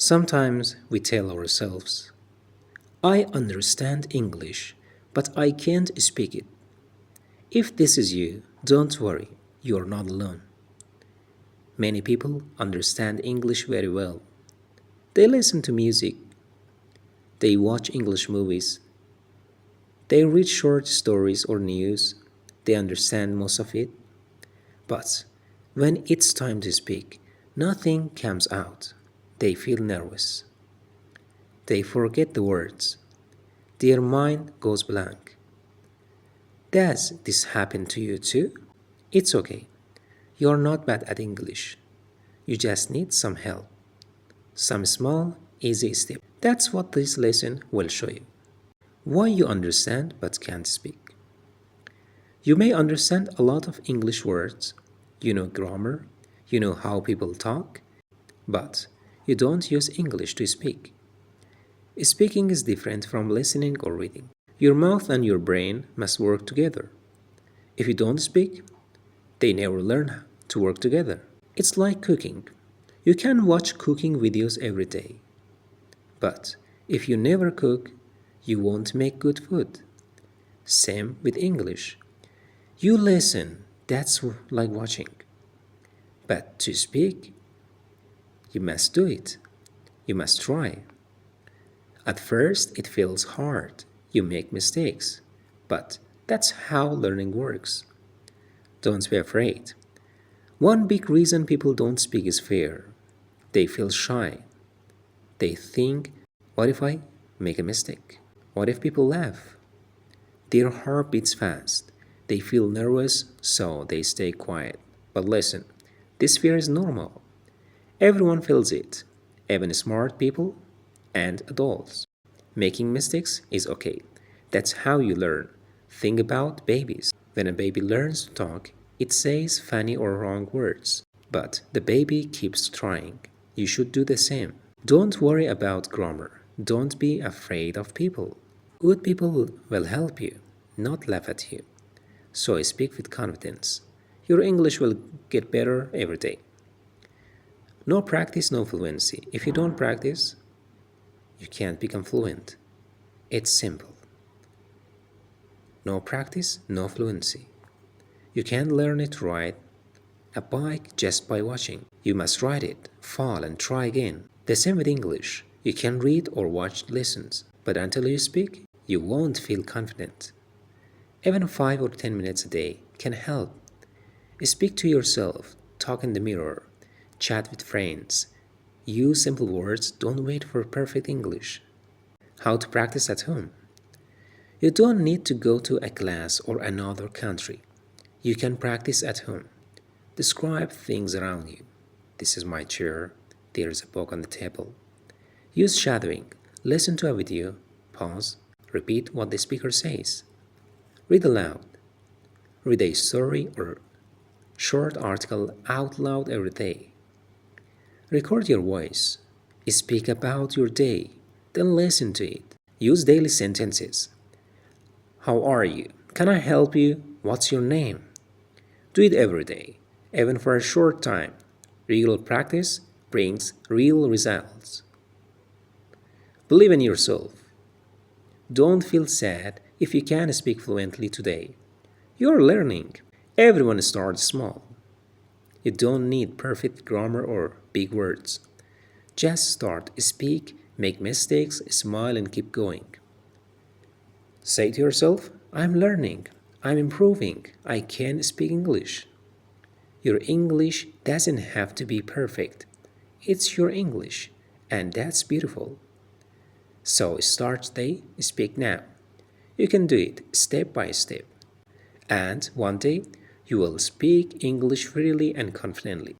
Sometimes we tell ourselves, I understand English, but I can't speak it. If this is you, don't worry, you're not alone. Many people understand English very well. They listen to music, they watch English movies, they read short stories or news, they understand most of it. But when it's time to speak, nothing comes out. They feel nervous. They forget the words. Their mind goes blank. Does this happen to you too? It's okay. You're not bad at English. You just need some help. Some small, easy step. That's what this lesson will show you. Why you understand but can't speak. You may understand a lot of English words. You know grammar. You know how people talk. But you don't use English to speak. Speaking is different from listening or reading. Your mouth and your brain must work together. If you don't speak, they never learn to work together. It's like cooking. You can watch cooking videos every day. But if you never cook, you won't make good food. Same with English. You listen, that's like watching. But to speak, you must do it. You must try. At first, it feels hard. You make mistakes. But that's how learning works. Don't be afraid. One big reason people don't speak is fear. They feel shy. They think, what if I make a mistake? What if people laugh? Their heart beats fast. They feel nervous, so they stay quiet. But listen, this fear is normal. Everyone feels it, even smart people and adults. Making mistakes is okay. That's how you learn. Think about babies. When a baby learns to talk, it says funny or wrong words. But the baby keeps trying. You should do the same. Don't worry about grammar. Don't be afraid of people. Good people will help you, not laugh at you. So speak with confidence. Your English will get better every day. No practice, no fluency. If you don't practice, you can't become fluent. It's simple. No practice, no fluency. You can't learn it to ride a bike just by watching. You must ride it, fall, and try again. The same with English. You can read or watch lessons, but until you speak, you won't feel confident. Even 5 or 10 minutes a day can help. Speak to yourself, talk in the mirror, chat with friends. Use simple words, don't wait for perfect English. How to practice at home? You don't need to go to a class or another country. You can practice at home. Describe things around you. This is my chair. There is a book on the table. Use shadowing. Listen to a video. Pause. Repeat what the speaker says. Read aloud. Read a story or short article out loud every day. Record your voice. Speak about your day. Then listen to it. Use daily sentences. How are you? Can I help you? What's your name? Do it every day, even for a short time. Real practice brings real results. Believe in yourself. Don't feel sad if you can't speak fluently today. You're learning. Everyone starts small. You don't need perfect grammar or big words. Just start, speak, make mistakes, smile, and keep going. Say to yourself, I'm learning, I'm improving, I can speak English. Your English doesn't have to be perfect. It's your English, and that's beautiful. So start today, speak now. You can do it step by step. And one day, you will speak English freely and confidently.